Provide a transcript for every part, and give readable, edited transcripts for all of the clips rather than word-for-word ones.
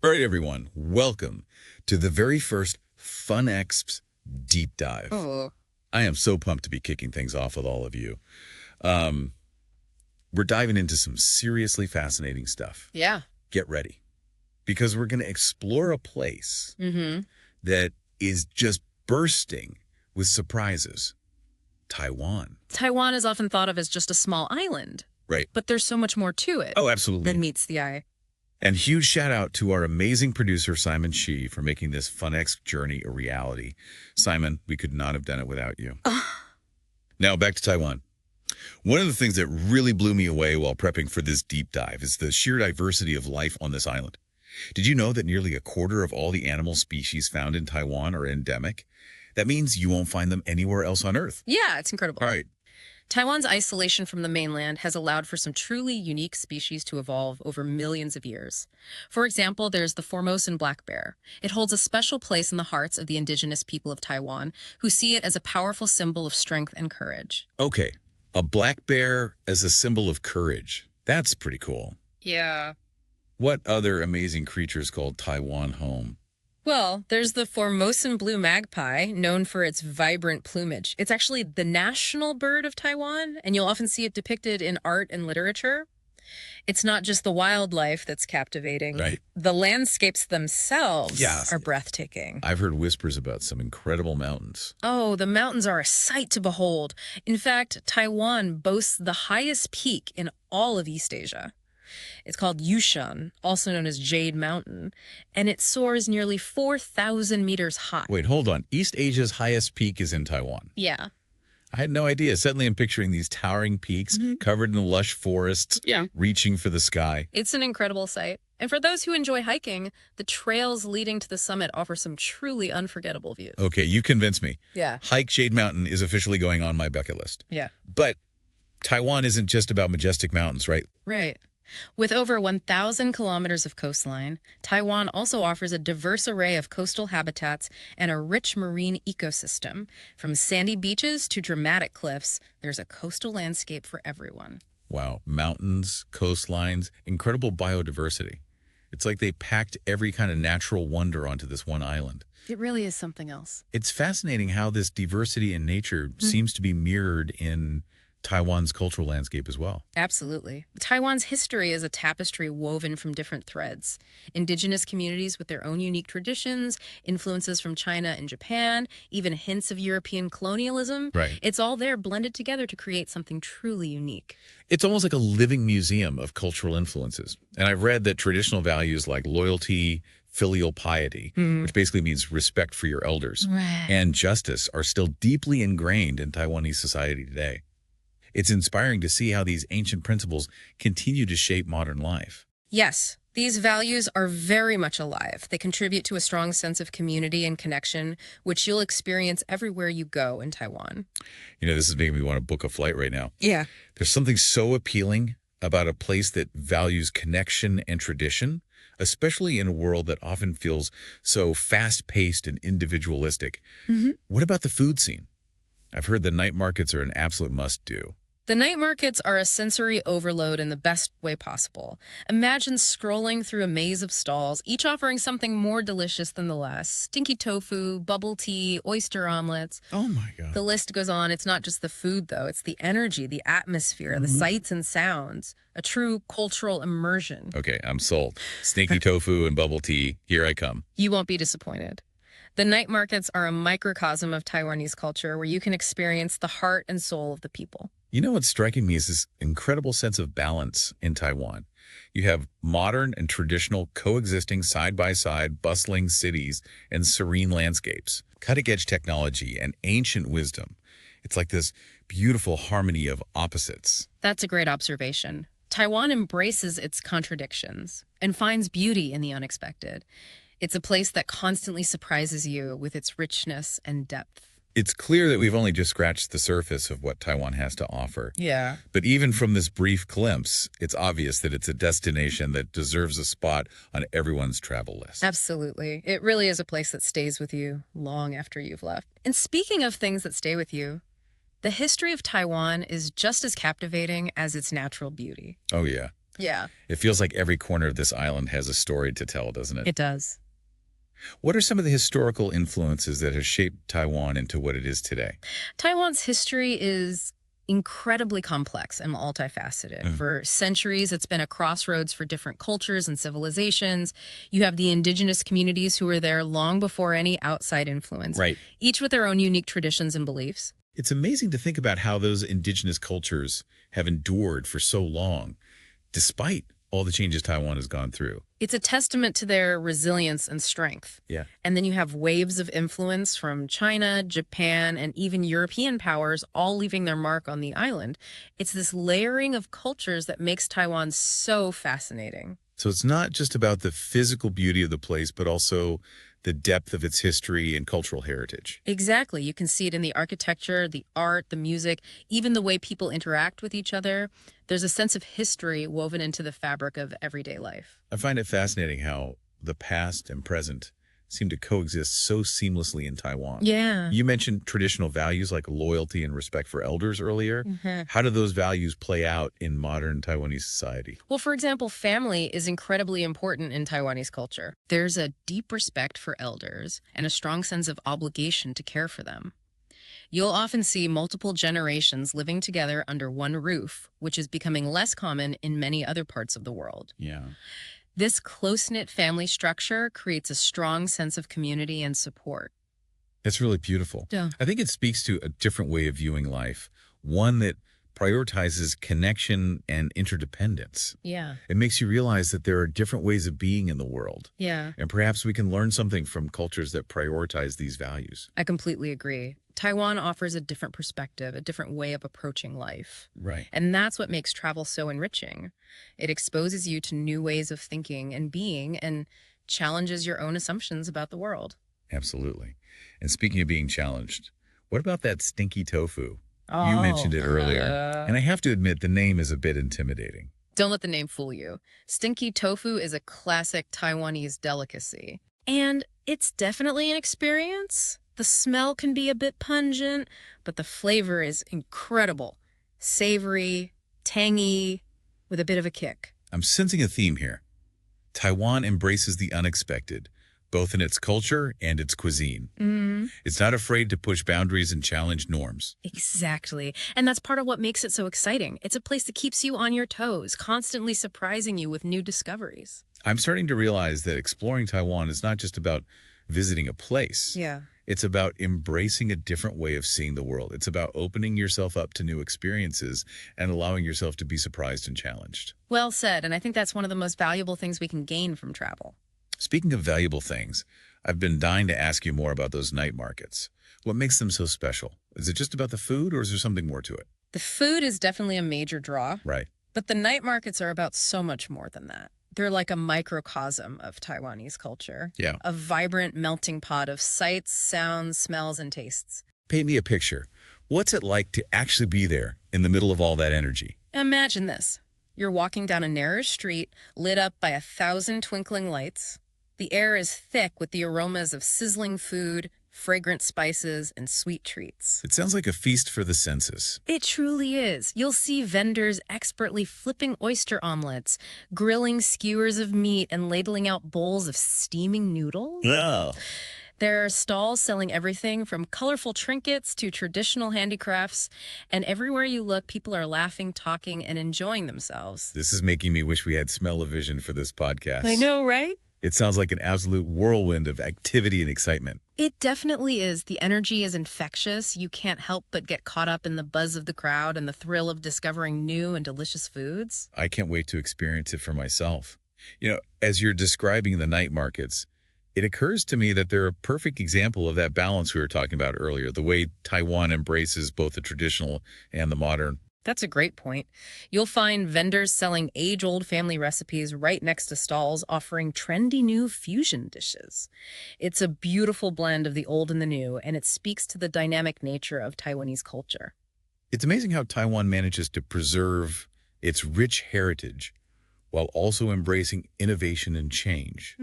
All right, everyone, welcome to the very first FunExps deep dive. Oh, I am so pumped to be kicking things off with all of you. Um, we're diving into some seriously fascinating stuff. yeah. Get ready, because we're going to explore a place Mm-hmm. that is just bursting with surprises. Taiwan. Taiwan is often thought of as just a small island, Right. but there's so much more to it Oh, absolutely. than meets the eye. And huge shout out to our amazing producer, Simon Shi, for making this FunExp journey a reality. Simon, we could not have done it without you. Now back to Taiwan. One of the things that really blew me away while prepping for this deep dive is the sheer diversity of life on this island. Did you know that nearly a quarter of all the animal species found in Taiwan are endemic? That means you won't find them anywhere else on Earth. Yeah, it's incredible. All right. Taiwan's isolation from the mainland has allowed for some truly unique species to evolve over millions of years. For example, there's the Formosan black bear. It holds a special place in the hearts of the indigenous people of Taiwan, who see it as a powerful symbol of strength and courage. Okay. A black bear as a symbol of courage. That's pretty cool. Yeah. What other amazing creatures called Taiwan home? Well, there's the Formosan blue magpie, known for its vibrant plumage. It's actually the national bird of Taiwan, and you'll often see it depicted in art and literature. It's not just the wildlife that's captivating. Right. The landscapes themselves Yes. are breathtaking. I've heard whispers about some incredible mountains. Oh, the mountains are a sight to behold. In fact, Taiwan boasts the highest peak in all of East Asia. It's called Yushan, also known as Jade Mountain, and it soars nearly 4,000 meters high. Wait, hold on. East Asia's highest peak is in Taiwan. Yeah. I had no idea. Suddenly I'm picturing these towering peaks covered in lush forests, Yeah. reaching for the sky. It's an incredible sight. And for those who enjoy hiking, the trails leading to the summit offer some truly unforgettable views. Okay, you convinced me. Yeah. Hike Jade Mountain is officially going on my bucket list. Yeah. But Taiwan isn't just about majestic mountains, right? Right. With over 1,000 kilometers of coastline, Taiwan also offers a diverse array of coastal habitats and a rich marine ecosystem. From sandy beaches to dramatic cliffs, there's a coastal landscape for everyone. Wow, mountains, coastlines, incredible biodiversity. It's like they packed every kind of natural wonder onto this one island. It really is something else. It's fascinating how this diversity in nature seems to be mirrored in Taiwan's cultural landscape as well. Absolutely. Taiwan's history is a tapestry woven from different threads. Indigenous communities with their own unique traditions, influences from China and Japan, even hints of European colonialism. Right. It's all there blended together to create something truly unique. It's almost like a living museum of cultural influences. And I've read that traditional values like loyalty, filial piety, which basically means respect for your elders, Right. and justice are still deeply ingrained in Taiwanese society today. It's inspiring to see how these ancient principles continue to shape modern life. Yes, these values are very much alive. They contribute to a strong sense of community and connection, which you'll experience everywhere you go in Taiwan. You know, this is making me want to book a flight right now. Yeah. There's something so appealing about a place that values connection and tradition, especially in a world that often feels so fast-paced and individualistic. What about the food scene? I've heard the night markets are an absolute must-do. The night markets are a sensory overload in the best way possible. Imagine scrolling through a maze of stalls, each offering something more delicious than the last. Stinky tofu, bubble tea, oyster omelets. Oh my God. The list goes on. It's not just the food, though. It's the energy, the atmosphere, the sights and sounds. A true cultural immersion. Okay, I'm sold. Stinky tofu and bubble tea, here I come. You won't be disappointed. The night markets are a microcosm of Taiwanese culture where you can experience the heart and soul of the people. You know what's striking me is this incredible sense of balance in Taiwan. You have modern and traditional coexisting side-by-side bustling cities and serene landscapes, cutting-edge technology and ancient wisdom. It's like this beautiful harmony of opposites. That's a great observation. Taiwan embraces its contradictions and finds beauty in the unexpected. It's a place that constantly surprises you with its richness and depth. It's clear that we've only just scratched the surface of what Taiwan has to offer. Yeah. But even from this brief glimpse, it's obvious that it's a destination that deserves a spot on everyone's travel list. Absolutely. It really is a place that stays with you long after you've left. And speaking of things that stay with you, the history of Taiwan is just as captivating as its natural beauty. Oh, yeah. Yeah, It feels like every corner of this island has a story to tell, doesn't it? it does. What are some of the historical influences that have shaped Taiwan into what it is today? Taiwan's history is incredibly complex and multifaceted. Mm. For centuries, it's been a crossroads for different cultures and civilizations. You have the indigenous communities who were there long before any outside influence, Right. each with their own unique traditions and beliefs. It's amazing to think about how those indigenous cultures have endured for so long, despite all the changes Taiwan has gone through. It's a testament to their resilience and strength. Yeah. And then you have waves of influence from China, Japan, and even European powers all leaving their mark on the island. It's this layering of cultures that makes Taiwan so fascinating. So it's not just about the physical beauty of the place, but also the depth of its history and cultural heritage. Exactly. You can see it in the architecture, the art, the music, even the way people interact with each other. There's a sense of history woven into the fabric of everyday life. I find it fascinating how the past and present seem to coexist so seamlessly in Taiwan. Yeah. You mentioned traditional values like loyalty and respect for elders earlier. How do those values play out in modern Taiwanese society? Well, for example, family is incredibly important in Taiwanese culture. There's a deep respect for elders and a strong sense of obligation to care for them. You'll often see multiple generations living together under one roof, which is becoming less common in many other parts of the world. Yeah. This close-knit family structure creates a strong sense of community and support. That's really beautiful. Yeah. I think it speaks to a different way of viewing life, one that prioritizes connection and interdependence. Yeah. It makes you realize that there are different ways of being in the world, Yeah. and perhaps we can learn something from cultures that prioritize these values. I completely agree. Taiwan offers a different perspective, a different way of approaching life. Right. And that's what makes travel so enriching. It exposes you to new ways of thinking and being and challenges your own assumptions about the world. Absolutely. And speaking of being challenged, what about that stinky tofu? You mentioned it earlier, and I have to admit the name is a bit intimidating. Don't let the name fool you. Stinky tofu is a classic Taiwanese delicacy. And it's definitely an experience. The smell can be a bit pungent, but the flavor is incredible. Savory, tangy, with a bit of a kick. I'm sensing a theme here. Taiwan embraces the unexpected, both in its culture and its cuisine. It's not afraid to push boundaries and challenge norms. Exactly. And that's part of what makes it so exciting. It's a place that keeps you on your toes, constantly surprising you with new discoveries. I'm starting to realize that exploring Taiwan is not just about visiting a place. Yeah. It's about embracing a different way of seeing the world. It's about opening yourself up to new experiences and allowing yourself to be surprised and challenged. Well said. And I think that's one of the most valuable things we can gain from travel. Speaking of valuable things, I've been dying to ask you more about those night markets. What makes them so special? Is it just about the food, or is there something more to it? The food is definitely a major draw, Right. but the night markets are about so much more than that. They're like a microcosm of Taiwanese culture, Yeah. a vibrant melting pot of sights, sounds, smells, and tastes. Paint me a picture. What's it like to actually be there in the middle of all that energy? Imagine this. You're walking down a narrow street lit up by 1,000 twinkling lights. The air is thick with the aromas of sizzling food, fragrant spices, and sweet treats. It sounds like a feast for the senses. It truly is. You'll see vendors expertly flipping oyster omelets, grilling skewers of meat, and ladling out bowls of steaming noodles. Oh. There are stalls selling everything from colorful trinkets to traditional handicrafts, and everywhere you look, people are laughing, talking, and enjoying themselves. This is making me wish we had smell-o-vision for this podcast. I know, right? It sounds like an absolute whirlwind of activity and excitement. It definitely is. The energy is infectious. You can't help but get caught up in the buzz of the crowd and the thrill of discovering new and delicious foods. I can't wait to experience it for myself. You know, as you're describing the night markets, it occurs to me that they're a perfect example of that balance we were talking about earlier, the way Taiwan embraces both the traditional and the modern. That's a great point. You'll find vendors selling age-old family recipes right next to stalls offering trendy new fusion dishes. It's a beautiful blend of the old and the new, and it speaks to the dynamic nature of Taiwanese culture. It's amazing how Taiwan manages to preserve its rich heritage while also embracing innovation and change.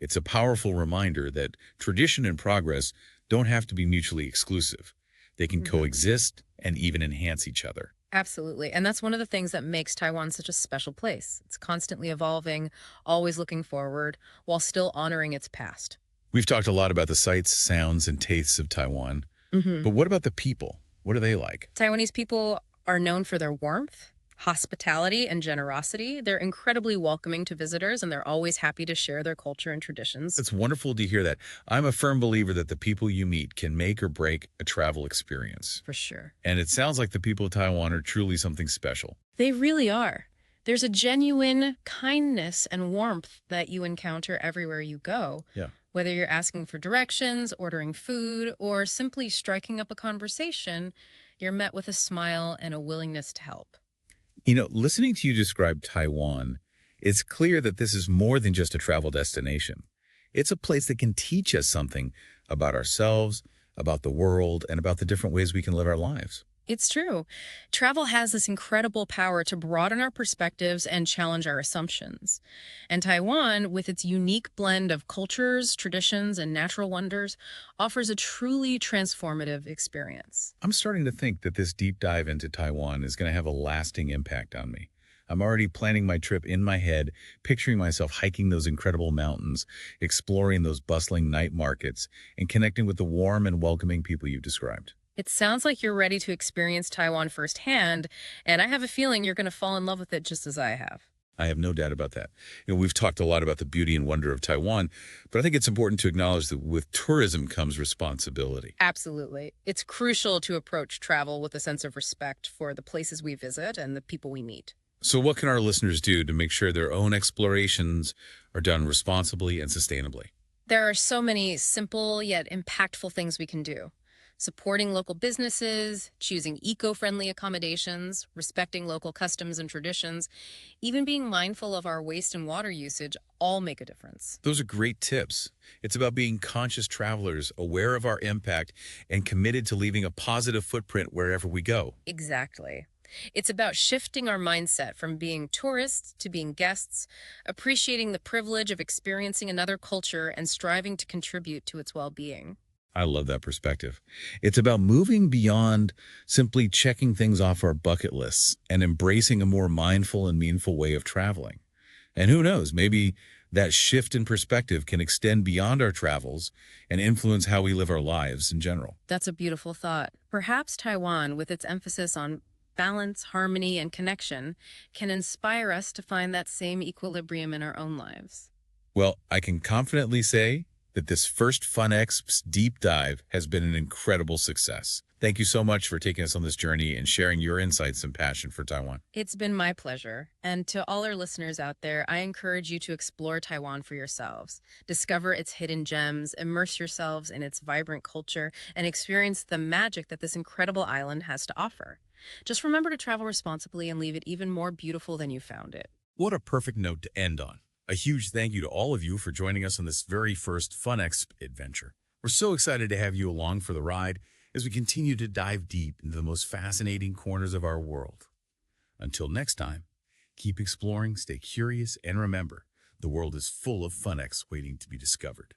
It's a powerful reminder that tradition and progress don't have to be mutually exclusive. They can coexist and even enhance each other. Absolutely. And that's one of the things that makes Taiwan such a special place. It's constantly evolving, always looking forward, while still honoring its past. We've talked a lot about the sights, sounds, and tastes of Taiwan, Hmm. but what about the people? What are they like? Taiwanese people are known for their warmth, hospitality, and generosity. They're incredibly welcoming to visitors, and they're always happy to share their culture and traditions. It's wonderful to hear that. I'm a firm believer that the people you meet can make or break a travel experience. For sure. And it sounds like the people of Taiwan are truly something special. They really are. There's a genuine kindness and warmth that you encounter everywhere you go. Yeah. Whether you're asking for directions, ordering food, or simply striking up a conversation, you're met with a smile and a willingness to help. Listening to you describe Taiwan, it's clear that this is more than just a travel destination. It's a place that can teach us something about ourselves, about the world, and about the different ways we can live our lives. It's true. Travel has this incredible power to broaden our perspectives and challenge our assumptions. And Taiwan, with its unique blend of cultures, traditions, and natural wonders, offers a truly transformative experience. I'm starting to think that this deep dive into Taiwan is going to have a lasting impact on me. I'm already planning my trip in my head, picturing myself hiking those incredible mountains, exploring those bustling night markets, and connecting with the warm and welcoming people you've described. It sounds like you're ready to experience Taiwan firsthand, and I have a feeling you're going to fall in love with it just as I have. I have no doubt about that. We've talked a lot about the beauty and wonder of Taiwan, but I think it's important to acknowledge that with tourism comes responsibility. Absolutely. It's crucial to approach travel with a sense of respect for the places we visit and the people we meet. So what can our listeners do to make sure their own explorations are done responsibly and sustainably? There are so many simple yet impactful things we can do. Supporting local businesses, choosing eco-friendly accommodations, respecting local customs and traditions, even being mindful of our waste and water usage all make a difference. Those are great tips. It's about being conscious travelers, aware of our impact, and committed to leaving a positive footprint wherever we go. Exactly. It's about shifting our mindset from being tourists to being guests, appreciating the privilege of experiencing another culture and striving to contribute to its well-being. I love that perspective. It's about moving beyond simply checking things off our bucket lists and embracing a more mindful and meaningful way of traveling. And who knows, maybe that shift in perspective can extend beyond our travels and influence how we live our lives in general. That's a beautiful thought. Perhaps Taiwan, with its emphasis on balance, harmony, and connection, can inspire us to find that same equilibrium in our own lives. Well, I can confidently say that this first FunExps deep dive has been an incredible success. Thank you so much for taking us on this journey and sharing your insights and passion for Taiwan. It's been my pleasure. And to all our listeners out there, I encourage you to explore Taiwan for yourselves. Discover its hidden gems, immerse yourselves in its vibrant culture, and experience the magic that this incredible island has to offer. Just remember to travel responsibly and leave it even more beautiful than you found it. What a perfect note to end on. A huge thank you to all of you for joining us on this very first FunExp adventure. We're so excited to have you along for the ride as we continue to dive deep into the most fascinating corners of our world. Until next time, keep exploring, stay curious, and remember, the world is full of FunEx waiting to be discovered.